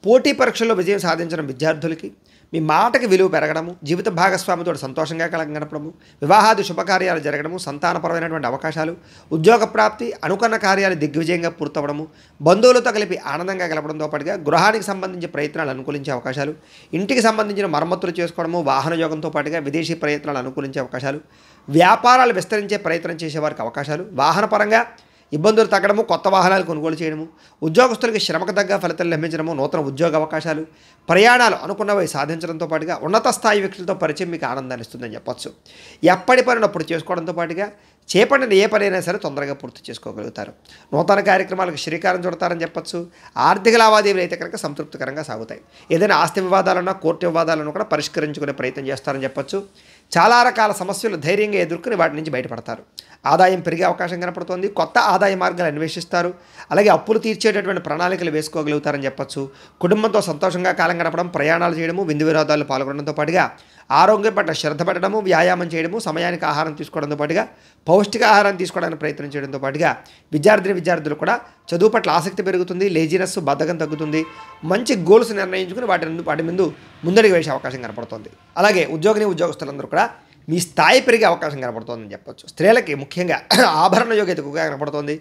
పోటీ పరీక్షల్లో విజయం సాధించడం విద్యార్థులకి, మీ మాటకి విలువ పెరగడము, జీవిత భాగస్వామితో సంతోషంగా గడపడము, వివాహాది శుభకార్యాలు జరగడము, సంతానపరమైనటువంటి అవకాశాలు, ఉద్యోగ ప్రాప్తి, అనుకున్న కార్యాలు దిగ్విజయంగా పూర్తవడము, బంధువులతో కలిపి ఆనందంగా గడపడంతో పాటుగా గృహానికి సంబంధించి ప్రయత్నాలు అనుకూలించే అవకాశాలు, ఇంటికి సంబంధించిన మరమ్మతులు చేసుకోవడము, వాహన యోగంతో పాటుగా విదేశీ ప్రయత్నాలు అనుకూలించే అవకాశాలు, వ్యాపారాలు విస్తరించే ప్రయత్నం చేసేవారికి అవకాశాలు, వాహనపరంగా ఇబ్బందులు తగ్గడము, కొత్త వాహనాలు కొనుగోలు చేయడము, ఉద్యోగస్తులకి శ్రమకు తగ్గ ఫలితాలు లభించడము, నూతన ఉద్యోగ అవకాశాలు, ప్రయాణాలు అనుకున్నవి సాధించడంతో పాటుగా ఉన్నత స్థాయి వ్యక్తులతో పరిచయం మీకు ఆనందాన్ని ఇస్తుందని చెప్పొచ్చు. ఎప్పటి పనిని అప్పుడు చేసుకోవడంతో పాటుగా చేపట్టిన ఏ పనైనా సరే తొందరగా పూర్తి చేసుకోగలుగుతారు. నూతన కార్యక్రమాలకు శ్రీకారం చుడతారని చెప్పొచ్చు. ఆర్థిక లావాదేవీలు అయితే కనుక సంతృప్తికరంగా సాగుతాయి. ఏదైనా ఆస్తి వివాదాలన్నా, కోర్టు వివాదాలను కూడా పరిష్కరించుకునే ప్రయత్నం చేస్తారని చెప్పొచ్చు. చాలా రకాల సమస్యలు ధైర్యంగా ఎదుర్కొని వాటి నుంచి బయటపడతారు. ఆదాయం పెరిగే అవకాశం కనపడుతోంది. కొత్త ఆదాయ మార్గాలు అన్వేషిస్తారు. అలాగే అప్పులు తీర్చేటటువంటి ప్రణాళికలు వేసుకోగలుగుతారని చెప్పొచ్చు. కుటుంబంతో సంతోషంగా కాలం గడపడం, ప్రయాణాలు చేయడము, విందు వినోదాల్లో పాల్గొనడంతో పాటుగా ఆరోగ్యం పట్ల శ్రద్ధ పెట్టడము, వ్యాయామం చేయడము, సమయానికి ఆహారం తీసుకోవడంతో పాటుగా పౌష్టికాహారాన్ని తీసుకోవడానికి ప్రయత్నం చేయడంతో పాటుగా విద్యార్థులు కూడా చదువు పట్ల ఆసక్తి పెరుగుతుంది. లేజినెస్, బద్ధకం తగ్గుతుంది. మంచి గోల్స్ నిర్ణయించుకుని వాటి ముందు ముందడుగు వేసే అవకాశం కనపడుతుంది. అలాగే ఉద్యోగస్తులందరూ కూడా మీ స్థాయి పెరిగే అవకాశం కనపడుతుందని చెప్పొచ్చు. స్త్రీలకి ముఖ్యంగా ఆభరణ యోగ్యత ఎక్కువగా కనపడుతుంది.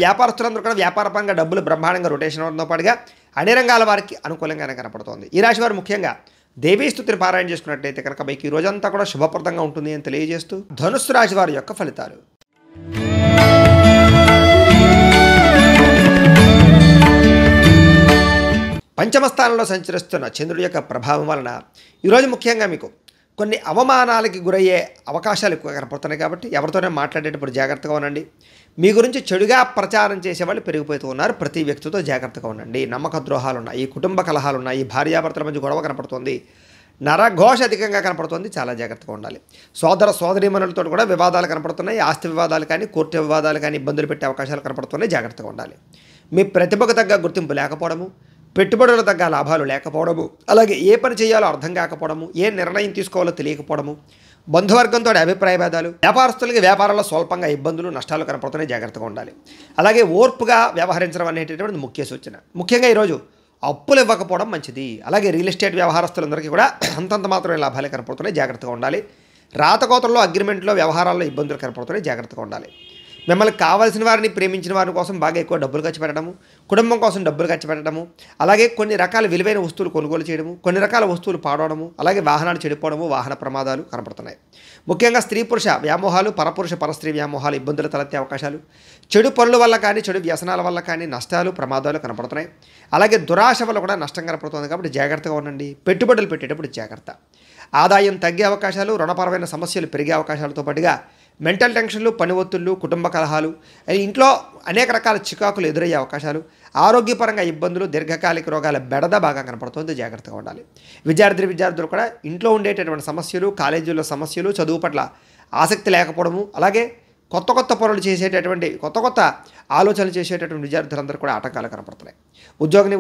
వ్యాపారస్తులందరూ కూడా వ్యాపారపరంగా డబ్బులు బ్రహ్మాండంగా రొటేషన్ అవడంతో పాటుగా అన్ని రంగాల వారికి అనుకూలంగానే కనపడుతోంది. ఈ రాశి వారు ముఖ్యంగా దేవీ స్తుతిని పారాయణ చేసుకున్నట్లయితే కనుక మీకు ఈ రోజంతా కూడా శుభప్రదంగా ఉంటుంది అని తెలియజేస్తూ ధనుస్సు రాశి వారి యొక్క ఫలితాలు. పంచమ స్థానంలో సంచరిస్తున్న చంద్రుడి యొక్క ప్రభావం వలన ఈరోజు ముఖ్యంగా మీకు కొన్ని అవమానాలకి గురయ్యే అవకాశాలు ఎక్కువ కనపడుతున్నాయి. కాబట్టి ఎవరితోనే మాట్లాడేటప్పుడు జాగ్రత్తగా ఉండండి. మీ గురించి చెడుగా ప్రచారం చేసేవాళ్ళు పెరిగిపోతూ ఉన్నారు. ప్రతి వ్యక్తితో జాగ్రత్తగా ఉండండి. నమ్మక ద్రోహాలు ఉన్నాయి, కుటుంబ కలహాలు ఉన్నాయి, భార్యాభర్తల మధ్య గొడవ కనపడుతుంది, నరఘోష అధికంగా కనపడుతుంది. చాలా జాగ్రత్తగా ఉండాలి. సోదరీమణులతో కూడా వివాదాలు కనపడుతున్నాయి. ఆస్తి వివాదాలు కానీ, కోర్టు వివాదాలు కానీ ఇబ్బందులు పెట్టే అవకాశాలు కనపడుతున్నాయి. జాగ్రత్తగా ఉండాలి. మీ ప్రతిభకు తగ్గ గుర్తింపు లేకపోవడము, పెట్టుబడులు తగ్గ లాభాలు లేకపోవడము, అలాగే ఏ పని చేయాలో అర్థం కాకపోవడము, ఏ నిర్ణయం తీసుకోవాలో తెలియకపోవడము, బంధువర్గంతో అభిప్రాయ భేదాలు, వ్యాపారస్తులకి వ్యాపారంలో స్వల్పంగా ఇబ్బందులు, నష్టాలు కనపడుతున్నాయి. జాగ్రత్తగా ఉండాలి. అలాగే ఓర్పుగా వ్యవహరించడం అనేటటువంటి ముఖ్య సూచన. ముఖ్యంగా ఈరోజు అప్పులు ఇవ్వకపోవడం మంచిది. అలాగే రియల్ ఎస్టేట్ వ్యవహారస్తులందరికీ కూడా అంతంత మాత్రమే లాభాలే కనపడుతున్నాయి. జాగ్రత్తగా ఉండాలి. రాతకోతల్లో, అగ్రిమెంట్లో, వ్యవహారాల్లో ఇబ్బందులు కనపడుతున్నాయి. జాగ్రత్తగా ఉండాలి. మిమ్మల్ని కావాల్సిన వారిని, ప్రేమించిన వారి కోసం బాగా ఎక్కువ డబ్బులు ఖర్చు పెట్టడము, కుటుంబం కోసం డబ్బులు ఖర్చు పెట్టడము, అలాగే కొన్ని రకాల విలువైన వస్తువులు కొనుగోలు చేయడము, కొన్ని రకాల వస్తువులు పాడవడము, అలాగే వాహనాలు చెడిపోవడము, వాహన ప్రమాదాలు కనపడుతున్నాయి. ముఖ్యంగా స్త్రీ పురుష వ్యామోహాలు, పరపురుష పరస్త్రీ వ్యామోహాలు, ఇబ్బందులు తలెత్తే అవకాశాలు, చెడు పనుల వల్ల కానీ, చెడు వ్యసనాల వల్ల కానీ నష్టాలు, ప్రమాదాలు కనపడుతున్నాయి. అలాగే దురాశ వల్ల కూడా నష్టం కనపడుతుంది. కాబట్టి జాగ్రత్తగా ఉండండి. పెట్టుబడులు పెట్టేటప్పుడు జాగ్రత్త. ఆదాయం తగ్గే అవకాశాలు, రుణపరమైన సమస్యలు పెరిగే అవకాశాలతో పాటుగా మెంటల్ టెన్షన్లు, పని ఒత్తిళ్లు, కుటుంబ కలహాలు, ఇంట్లో అనేక రకాల చికాకులు ఎదురయ్యే అవకాశాలు, ఆరోగ్యపరంగా ఇబ్బందులు, దీర్ఘకాలిక రోగాల బెడద బాగా కనపడుతుంది. జాగ్రత్తగా ఉండాలి. విద్యార్థులు కూడా ఇంట్లో ఉండేటటువంటి సమస్యలు, కాలేజీల్లో సమస్యలు, చదువు పట్ల ఆసక్తి లేకపోవడము, అలాగే కొత్త పనులు చేసేటటువంటి కొత్త ఆలోచనలు చేసేటటువంటి విద్యార్థులందరూ కూడా ఆటంకాలు కనపడుతున్నాయి.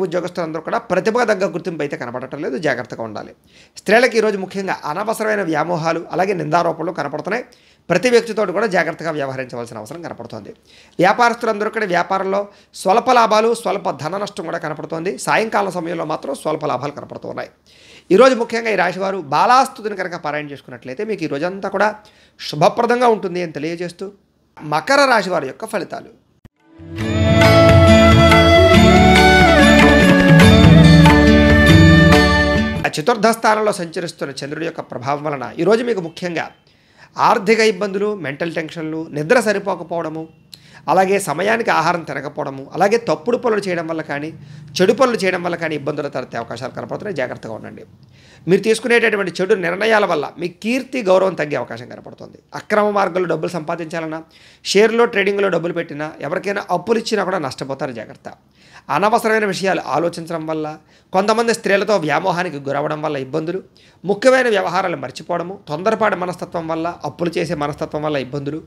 ఉద్యోగస్తులందరూ కూడా ప్రతిభకు తగ్గ గుర్తింపు అయితే కనపడటం లేదు. జాగ్రత్తగా ఉండాలి. స్త్రీలకు ఈరోజు ముఖ్యంగా అనవసరమైన వ్యామోహాలు, అలాగే నిందారోపణలు కనపడుతున్నాయి. ప్రతి వ్యక్తితో కూడా జాగ్రత్తగా వ్యవహరించవలసిన అవసరం కనపడుతోంది. వ్యాపారస్తులందరూ కూడా వ్యాపారంలో స్వల్ప లాభాలు, స్వల్ప ధన నష్టం కూడా కనపడుతోంది. సాయంకాలం సమయంలో మాత్రం స్వల్ప లాభాలు కనపడుతున్నాయి. ఈరోజు ముఖ్యంగా ఈ రాశివారు బాలాస్తుతిని కనుక పారాయణ చేసుకున్నట్లయితే మీకు ఈ రోజంతా కూడా శుభప్రదంగా ఉంటుంది అని తెలియజేస్తూ మకర రాశి వారి యొక్క ఫలితాలు. చతుర్థ స్థానంలో సంచరిస్తున్న చంద్రుడి యొక్క ప్రభావం వలన ఈరోజు మీకు ముఖ్యంగా ఆర్థిక ఇబ్బందులు, మెంటల్ టెన్షన్లు, నిద్ర సరిపోకపోవడము, అలాగే సమయానికి ఆహారం తినకపోవడము, అలాగే తప్పుడు పనులు చేయడం వల్ల కానీ, చెడు పనులు చేయడం వల్ల కానీ ఇబ్బందులు తలెత్తే అవకాశాలు కనపడుతున్నాయి. జాగ్రత్తగా ఉండండి. మీరు తీసుకునేటటువంటి చెడు నిర్ణయాల వల్ల మీ కీర్తి, గౌరవం తగ్గే అవకాశం కనపడుతుంది. అక్రమ మార్గాల్లో డబ్బులు సంపాదించాలన్నా, షేర్లో, ట్రేడింగ్లో డబ్బులు పెట్టినా, ఎవరికైనా అప్పులు ఇచ్చినా కూడా నష్టపోతారు. జాగ్రత్త. అనవసరమైన విషయాలు ఆలోచించడం వల్ల, కొంతమంది స్త్రీలతో వ్యామోహానికి గురవడం వల్ల ఇబ్బందులు, ముఖ్యమైన వ్యవహారాలు మర్చిపోవడము, తొందరపాటు మనస్తత్వం వల్ల, అప్పులు చేసే మనస్తత్వం వల్ల ఇబ్బందులు,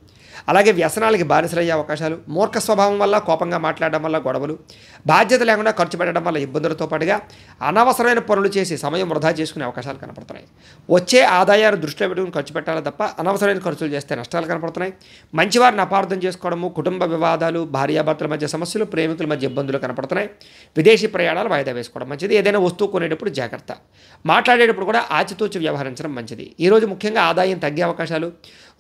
అలాగే వ్యసనాలకి బానిసలయ్యే అవకాశాలు, మూర్ఖ స్వభావం వల్ల, కోపంగా మాట్లాడడం వల్ల గొడవలు, బాధ్యత లేకుండా ఖర్చు పెట్టడం వల్ల ఇబ్బందులతో పాటుగా అనవసరమైన పనులు చేసి సమయం వృధా చేసుకునే అవకాశాలు కనపడుతున్నాయి. వచ్చే ఆదాయాన్ని దృష్టిలో పెట్టుకుని ఖర్చు పెట్టాలి తప్ప అనవసరమైన ఖర్చులు చేస్తే నష్టాలు కనపడుతున్నాయి. మంచివారిని అపార్థం చేసుకోవడము, కుటుంబ వివాదాలు, భార్యాభర్తల మధ్య సమస్యలు, ప్రేమికుల మధ్య ఇబ్బందులు కనపడుతున్నాయి. విదేశీ ప్రయాణాలు వాయిదా వేసుకోవడం మంచిది. ఏదైనా వస్తువు కొనేటప్పుడు జాగ్రత్త. మాట్లాడేటప్పుడు కూడా ఆచితూచి వ్యవహరించడం మంచిది. ఈరోజు ముఖ్యంగా ఆదాయం తగ్గే అవకాశాలు,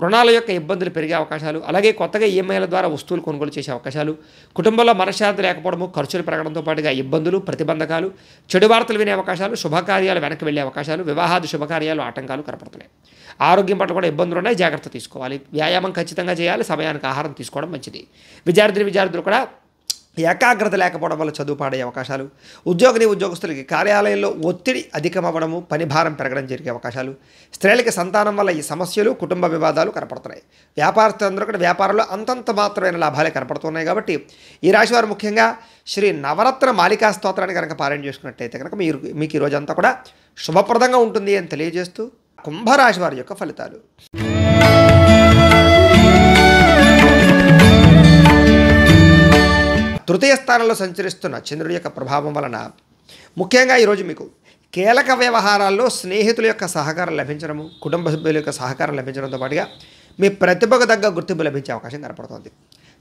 రుణాల యొక్క ఇబ్బందులు పెరిగే అవకాశాలు, అలాగే కొత్తగా ఈఎంఐల ద్వారా వస్తువులు కొనుగోలు చేసే అవకాశాలు, కుటుంబంలో మనశ్శాంతి లేకపోవడము, ఖర్చులు పెరగడంతో పాటుగా ఇబ్బందులు, ప్రతిబంధకాలు, చెడు వార్తలు వినే అవకాశాలు, శుభకార్యాలు వెనక్కి వెళ్ళే అవకాశాలు, వివాహాది శుభకార్యాలు ఆటంకాలు కనపడుతున్నాయి. ఆరోగ్యం పట్ల కూడా ఇబ్బందులు ఉన్నాయి. జాగ్రత్త తీసుకోవాలి. వ్యాయామం ఖచ్చితంగా చేయాలి. సమయానికి ఆహారం తీసుకోవడం మంచిది. విద్యార్థులు కూడా ఏకాగ్రత లేకపోవడం వల్ల చదువు పాడే అవకాశాలు, ఉద్యోగస్తులకి కార్యాలయంలో ఒత్తిడి అధికమవ్వడము, పని భారం పెరగడం జరిగే అవకాశాలు, స్త్రీలకి సంతానం వల్ల ఈ సమస్యలు, కుటుంబ వివాదాలు కనపడుతున్నాయి. వ్యాపారస్తులందరూ కూడా వ్యాపారంలో అంతంత మాత్రమైన లాభాలే కనపడుతున్నాయి. కాబట్టి ఈ రాశి వారు ముఖ్యంగా శ్రీ నవరత్న మాలికా స్తోత్రాన్ని కనుక పారాయణ చేసుకున్నట్టయితే కనుక మీకు ఈ రోజంతా కూడా శుభప్రదంగా ఉంటుంది అని తెలియజేస్తూ కుంభరాశి వారి యొక్క ఫలితాలు. తృతీయ స్థానంలో సంచరిస్తున్న చంద్రుడి యొక్క ప్రభావం వలన ముఖ్యంగా ఈరోజు మీకు కీలక వ్యవహారాల్లో స్నేహితుల యొక్క సహకారం లభించడము, కుటుంబ సభ్యుల యొక్క సహకారం లభించడంతో పాటుగా మీ ప్రతిభకు తగ్గ గుర్తింపు లభించే అవకాశం కనపడుతుంది.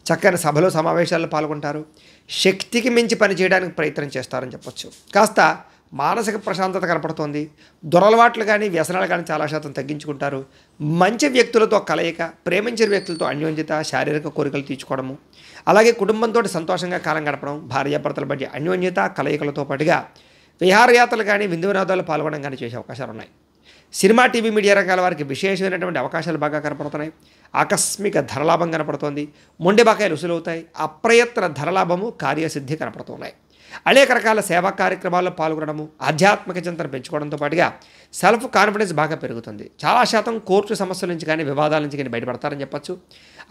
చక్కని సభలు, సమావేశాల్లో పాల్గొంటారు. శక్తికి మించి పనిచేయడానికి ప్రయత్నం చేస్తారని చెప్పొచ్చు. కాస్త మానసిక ప్రశాంతత కనపడుతోంది. దురలవాట్లు కానీ, వ్యసనాలు కానీ చాలా శాతం తగ్గించుకుంటారు. మంచి వ్యక్తులతో కలయిక, ప్రేమించిన వ్యక్తులతో అన్యోన్యత, శారీరక కోరికలు తీర్చుకోవడము, అలాగే కుటుంబంతో సంతోషంగా కాలం గడపడం, భార్యాభర్తల మధ్య అన్యోన్యత, కలయికలతో పాటుగా విహారయాత్రలు కానీ, విందు వినోదాలు పాల్గొనడం కానీ చేసే అవకాశాలు ఉన్నాయి. సినిమా, టీవీ, మీడియా రంగాల వారికి విశేషమైనటువంటి అవకాశాలు బాగా కనపడుతున్నాయి. ఆకస్మిక ధనలాభం కనపడుతోంది. మొండి బకాయిలు వసూలవుతాయి. అప్రయత్న ధనలాభము, కార్యసిద్ధి కనపడుతున్నాయి. అనేక రకాల సేవా కార్యక్రమాల్లో పాల్గొనడము, ఆధ్యాత్మిక చింతన పెంచుకోవడంతో పాటుగా సెల్ఫ్ కాన్ఫిడెన్స్ బాగా పెరుగుతుంది. చాలా శాతం కోర్టు సమస్యల నుంచి కానీ, వివాదాల నుంచి కానీ బయటపడతారని చెప్పచ్చు.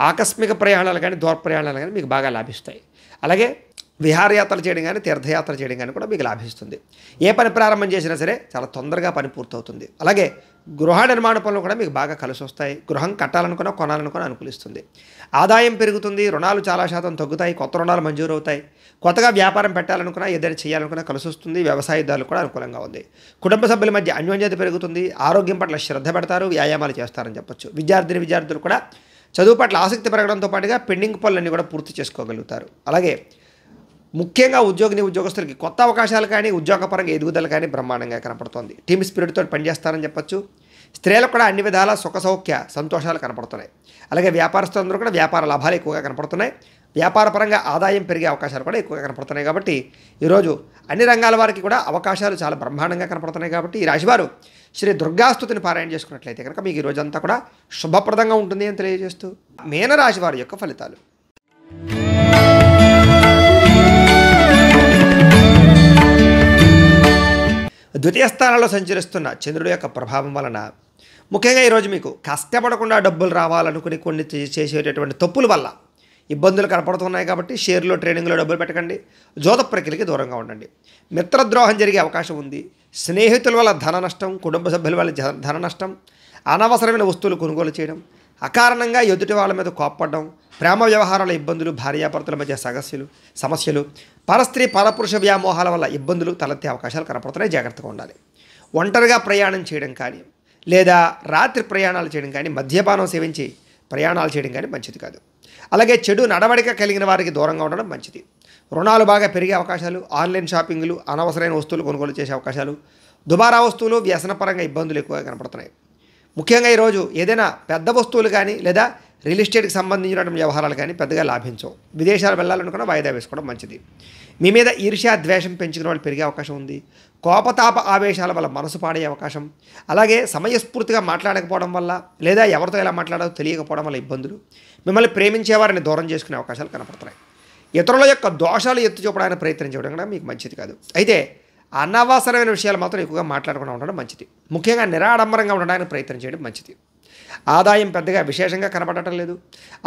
ఆకస్మిక ప్రయాణాలు కానీ, దూర ప్రయాణాలు కానీ మీకు బాగా లాభిస్తాయి. అలాగే విహారయాత్రలు చేయడం కానీ, తీర్థయాత్ర చేయడం కానీ కూడా మీకు లాభిస్తుంది. ఏ పని ప్రారంభం చేసినా సరే చాలా తొందరగా పని పూర్తవుతుంది. అలాగే గృహ నిర్మాణ పనులు కూడా మీకు బాగా కలిసి వస్తాయి. గృహం కట్టాలనుకున్నా, కొనాలనుకున్నా అనుకూలిస్తుంది. ఆదాయం పెరుగుతుంది. రుణాలు చాలా శాతం తగ్గుతాయి. కొత్త రుణాలు మంజూరు అవుతాయి. కొత్తగా వ్యాపారం పెట్టాలనుకున్నా, ఏదైనా చేయాలనుకున్నా కలిసి వస్తుంది. వ్యవసాయదారులు కూడా అనుకూలంగా ఉంది. కుటుంబ సభ్యుల మధ్య అన్యోన్యత పెరుగుతుంది. ఆరోగ్యం పట్ల శ్రద్ధ పెడతారు. వ్యాయామాలు చేస్తారని చెప్పొచ్చు. విద్యార్థులు కూడా చదువు పట్ల ఆసక్తి పెరగడంతో పాటుగా పెండింగ్ పనులన్నీ కూడా పూర్తి చేసుకోగలుగుతారు. అలాగే ముఖ్యంగా ఉద్యోగస్తులకి కొత్త అవకాశాలు కానీ, ఉద్యోగపరంగా ఎదుగుదల కానీ బ్రహ్మాండంగా కనపడుతోంది. టీమ్ స్పిరిట్తో పనిచేస్తారని చెప్పొచ్చు. స్త్రీలకు కూడా అన్ని విధాల సుఖ సౌఖ్య సంతోషాలు కనపడుతున్నాయి. అలాగే వ్యాపారస్తులందరూ కూడా వ్యాపార లాభాలు ఎక్కువగా కనపడుతున్నాయి. వ్యాపారపరంగా ఆదాయం పెరిగే అవకాశాలు కూడా ఎక్కువగా కనపడుతున్నాయి. కాబట్టి ఈరోజు అన్ని రంగాల వారికి కూడా అవకాశాలు చాలా బ్రహ్మాండంగా కనపడుతున్నాయి. కాబట్టి ఈ రాశివారు శ్రీ దుర్గాస్తుతిని పారాయణ చేసుకున్నట్లయితే కనుక మీకు ఈ రోజంతా కూడా శుభప్రదంగా ఉంటుంది అని తెలియజేస్తూ మీనరాశి వారి యొక్క ఫలితాలు. ద్వితీయ స్థానంలో సంచరిస్తున్న చంద్రుడి యొక్క ప్రభావం వలన ముఖ్యంగా ఈరోజు మీకు కష్టపడకుండా డబ్బులు రావాలనుకుని కొన్ని చేసేటటువంటి తప్పుల వల్ల ఇబ్బందులు కనపడుతున్నాయి. కాబట్టి షేర్లో ట్రేడింగ్లో డబ్బులు పెట్టకండి. జోత ప్రక్రియకి దూరంగా ఉండండి. మిత్రద్రోహం జరిగే అవకాశం ఉంది. స్నేహితుల వల్ల ధన నష్టం, కుటుంబ సభ్యుల వల్ల ధన నష్టం, అనవసరమైన వస్తువులు కొనుగోలు చేయడం, అకారణంగా ఎదుటి వాళ్ళ మీద కోప్పడడం, ప్రేమ వ్యవహారాల ఇబ్బందులు, భార్యాభర్తల మధ్య సమస్యలు, పరస్త్రీ పరపురుష వ్యామోహాల వల్ల ఇబ్బందులు తలెత్తే అవకాశాలు కనపడుతున్నాయి. జాగ్రత్తగా ఉండాలి. ఒంటరిగా ప్రయాణం చేయడం కానీ లేదా రాత్రి ప్రయాణాలు చేయడం కానీ, మద్యపానం సేవించి ప్రయాణాలు చేయడం కానీ మంచిది కాదు. అలాగే చెడు నడవడిక కలిగిన వారికి దూరంగా ఉండడం మంచిది. రుణాలు బాగా పెరిగే అవకాశాలు, ఆన్లైన్ షాపింగ్లు, అనవసరమైన వస్తువులు కొనుగోలు చేసే అవకాశాలు, దుబారా వస్తువులు, వ్యసనపరంగా ఇబ్బందులు ఎక్కువగా కనపడుతున్నాయి. ముఖ్యంగా ఈరోజు ఏదైనా పెద్ద వస్తువులు కానీ లేదా రియల్ ఎస్టేట్కి సంబంధించినటువంటి వ్యవహారాలు కానీ పెద్దగా లాభించవు. విదేశాలు వెళ్ళాలనుకున్న వాయిదా వేసుకోవడం మంచిది. మీ మీద ఈర్ష్య ద్వేషం పెంచుకునే వాళ్ళు పెరిగే అవకాశం ఉంది. కోపతాప ఆవేశాల వల్ల మనసు పాడే అవకాశం, అలాగే సమయస్ఫూర్తిగా మాట్లాడకపోవడం వల్ల లేదా ఎవరితో ఎలా మాట్లాడాలో తెలియకపోవడం వల్ల ఇబ్బందులు, మిమ్మల్ని ప్రేమించే వారిని దూరం చేసుకునే అవకాశాలు కనపడుతున్నాయి. ఇతరుల యొక్క దోషాలు ఎత్తి చూపడానికి ప్రయత్నం చేయడం కూడా మీకు మంచిది కాదు. అయితే అనవసరమైన విషయాలు మాత్రం ఎక్కువగా మాట్లాడకుండా ఉండడం మంచిది. ముఖ్యంగా నిరాడంబరంగా ఉండడానికి ప్రయత్నం చేయడం మంచిది. ఆదాయం పెద్దగా విశేషంగా కనపడటం లేదు.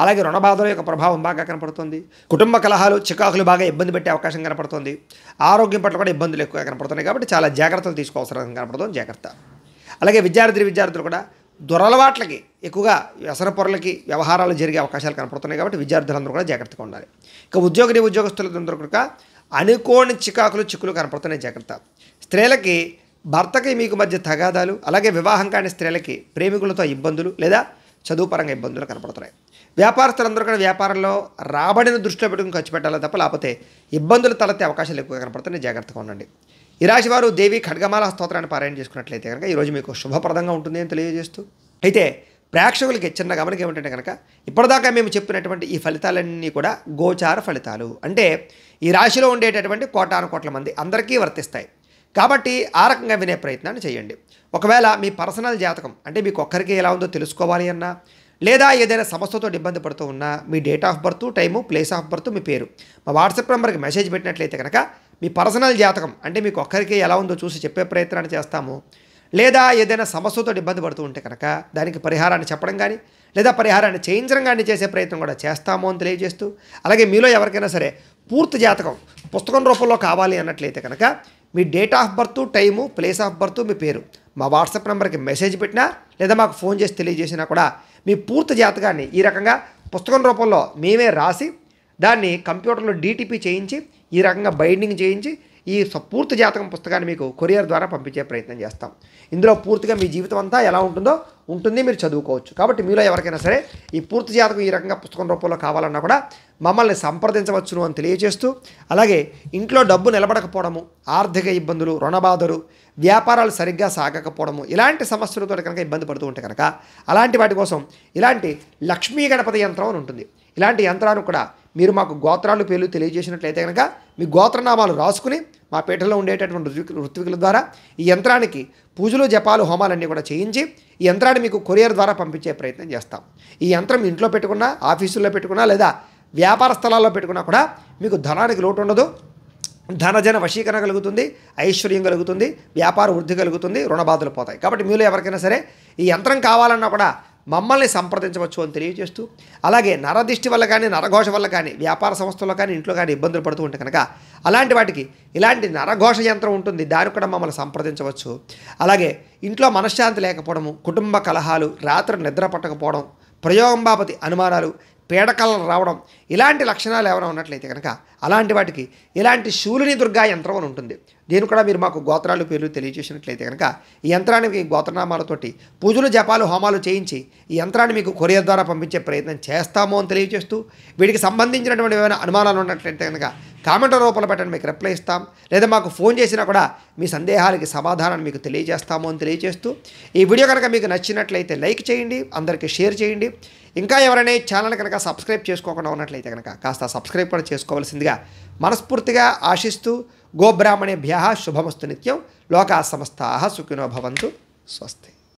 అలాగే రుణబాధల యొక్క ప్రభావం బాగా కనపడుతుంది. కుటుంబ కలహాలు, చికాకులు బాగా ఇబ్బంది పెట్టే అవకాశం కనపడుతుంది. ఆరోగ్యం పట్ల కూడా ఇబ్బందులు ఎక్కువగా కనపడుతున్నాయి. కాబట్టి చాలా జాగ్రత్తలు తీసుకోవాల్సిన కనపడుతుంది. జాగ్రత్త. అలాగే విద్యార్థులు కూడా దురలవాట్లకి ఎక్కువగా వ్యసన పొరలకి వ్యవహారాలు జరిగే అవకాశాలు కనపడుతున్నాయి. కాబట్టి విద్యార్థులందరూ కూడా జాగ్రత్తగా ఉండాలి. ఇక ఉద్యోగస్తులందరూ కూడా అనుకోని చిక్కులు కనపడుతున్నాయి. జాగ్రత్త. స్త్రీలకి భర్తకి మీకు మధ్య తగాదాలు, అలాగే వివాహం కాని స్త్రీలకి ప్రేమికులతో ఇబ్బందులు లేదా చదువుపరంగా ఇబ్బందులు కనపడుతున్నాయి. వ్యాపారస్తులందరూ కూడా వ్యాపారంలో రాబడిని దృష్టిలో పెట్టుకుని ఖర్చు పెట్టాలి తప్ప లేకపోతే ఇబ్బందులు తలెత్తే అవకాశాలు ఎక్కువగా కనపడుతున్నాయి. జాగ్రత్తగా ఉండండి. ఈ రాశి వారు దేవి ఖడ్గమాల స్తోత్రాన్ని పారాయణ చేసుకున్నట్లయితే కనుక ఈరోజు మీకు శుభప్రదంగా ఉంటుంది అని తెలియజేస్తూ, అయితే ప్రేక్షకులకి చిన్న గమనిక ఏమిటంటే కనుక ఇప్పటిదాకా మేము చెప్పినటువంటి ఈ ఫలితాలన్నీ కూడా గోచార ఫలితాలు. అంటే ఈ రాశిలో ఉండేటటువంటి కోటాను మంది అందరికీ వర్తిస్తాయి. కాబట్టి ఆ రకంగా వినే ప్రయత్నాన్ని చేయండి. ఒకవేళ మీ పర్సనల్ జాతకం అంటే మీకు ఒక్కరికి ఎలా ఉందో తెలుసుకోవాలి అన్నా, లేదా ఏదైనా సమస్యతో ఇబ్బంది పడుతూ ఉన్నా మీ date of birth, time, place of birth, మీ పేరు మా వాట్సాప్ నెంబర్కి మెసేజ్ పెట్టినట్లయితే కనుక మీ పర్సనల్ జాతకం అంటే మీకు ఒక్కరికి ఎలా ఉందో చూసి చెప్పే ప్రయత్నాన్ని చేస్తాము. లేదా ఏదైనా సమస్యతో ఇబ్బంది పడుతూ ఉంటే కనుక దానికి పరిహారాన్ని చెప్పడం కానీ లేదా పరిహారాన్ని చేయించడం కానీ చేసే ప్రయత్నం కూడా చేస్తాము అని తెలియజేస్తూ, అలాగే మీలో ఎవరికైనా సరే పూర్తి జాతకం పుస్తకం రూపంలో కావాలి అన్నట్లయితే కనుక మీ date of birth, time, place of birth, మీ పేరు మా వాట్సాప్ నెంబర్కి మెసేజ్ పెట్టినా లేదా మాకు ఫోన్ చేసి తెలియజేసినా కూడా మీ పూర్తి జాతకాన్ని ఈ రకంగా పుస్తకం రూపంలో మేమే రాసి దాన్ని కంప్యూటర్లో డీటీపీ చేయించి ఈ రకంగా బైండింగ్ చేయించి ఈ పూర్తి జాతకం పుస్తకాన్ని మీకు కొరియర్ ద్వారా పంపించే ప్రయత్నం చేస్తాం. ఇందులో పూర్తిగా మీ జీవితం అంతా ఎలా ఉంటుందో ఉంటుంది, మీరు చదువుకోవచ్చు. కాబట్టి మీలో ఎవరికైనా సరే ఈ పూర్తి జాతకం ఈ రకంగా పుస్తకం రూపంలో కావాలన్నా కూడా మమ్మల్ని సంప్రదించవచ్చును అని తెలియజేస్తూ, అలాగే ఇంట్లో డబ్బు నిలబడకపోవడము, ఆర్థిక ఇబ్బందులు, రుణబాధలు, వ్యాపారాలు సరిగ్గా సాగకపోవడము ఇలాంటి సమస్యలతో కనుక ఇబ్బంది పడుతూ ఉంటే కనుక అలాంటి వాటి కోసం ఇలాంటి లక్ష్మీ గణపతి యంత్రం అని ఉంటుంది. ఇలాంటి యంత్రాన్ని కూడా మీరు మాకు గోత్రాలు పేర్లు తెలియజేసినట్లయితే కనుక మీ గోత్రనామాలు రాసుకుని మా పీఠలో ఉండేటటువంటి ఋత్వికుల ద్వారా ఈ యంత్రానికి పూజలు, జపాలు, హోమాలన్నీ కూడా చేయించి ఈ యంత్రాన్ని మీకు కొరియర్ ద్వారా పంపించే ప్రయత్నం చేస్తాం. ఈ యంత్రం ఇంట్లో పెట్టుకున్నా, ఆఫీసుల్లో పెట్టుకున్నా లేదా వ్యాపార స్థలాల్లో పెట్టుకున్నా కూడా మీకు ధనానికి లోటు ఉండదు. ధనజన వశీకరణ కలుగుతుంది, ఐశ్వర్యం కలుగుతుంది, వ్యాపార వృద్ధి కలుగుతుంది, రుణబాధలు పోతాయి. కాబట్టి మీలో ఎవరికైనా సరే ఈ యంత్రం కావాలన్నా కూడా మమ్మల్ని సంప్రదించవచ్చు అని తెలియజేస్తూ, అలాగే నరదిష్టి వల్ల కానీ నరఘోష వల్ల కానీ వ్యాపార సంస్థల్లో కానీ ఇంట్లో కానీ ఇబ్బందులు పడుతూ ఉంటే కనుక అలాంటి వాటికి ఇలాంటి నరఘోష యంత్రం ఉంటుంది, దానికి కూడా మమ్మల్ని సంప్రదించవచ్చు. అలాగే ఇంట్లో మనశ్శాంతి లేకపోవడము, కుటుంబ కలహాలు, రాత్రి నిద్ర పట్టకపోవడం, ప్రయోగం బాపతి అనుమానాలు, పీడకలలు రావడం ఇలాంటి లక్షణాలు ఏమైనా ఉన్నట్లయితే కనుక అలాంటి వాటికి ఇలాంటి శూలిని దుర్గా యంత్రం అని ఉంటుంది, దీన్ని కూడా మీరు మాకు గోత్రాలు పేర్లు తెలియజేసినట్లయితే కనుక ఈ యంత్రానికి గోత్రనామాలతోటి పూజలు జపాలు హోమాలు చేయించి ఈ యంత్రాన్ని మీకు కొరియర్ ద్వారా పంపించే ప్రయత్నం చేస్తాము అని తెలియజేస్తూ వీటికి సంబంధించినటువంటి ఏమైనా అనుమానాలు ఉన్నట్లయితే కనుక కామెంట్ రూపంలో పెట్టండి, మీకు రిప్లై ఇస్తాం. లేదా మాకు ఫోన్ చేసినా కూడా మీ సందేహాలకి సమాధానాన్ని మీకు తెలియజేస్తాము అని తెలియజేస్తూ ఈ వీడియో కనుక మీకు నచ్చినట్లయితే లైక్ చేయండి, అందరికీ షేర్ చేయండి. ఇంకా ఎవరైనా ఈ ఛానల్ కనుక సబ్స్క్రైబ్ చేసుకోకుండా ఉన్నట్లయితే కనుక కాస్త సబ్స్క్రైబ్ కూడా చేసుకోవాల్సిందిగా మనస్ఫూర్తిగా ఆశిస్తూ గోబ్రాహ్మణేభ్యః శుభమస్తు నిత్యం. లోకా సమస్తాః సుఖినో భవంతు. స్వస్తి.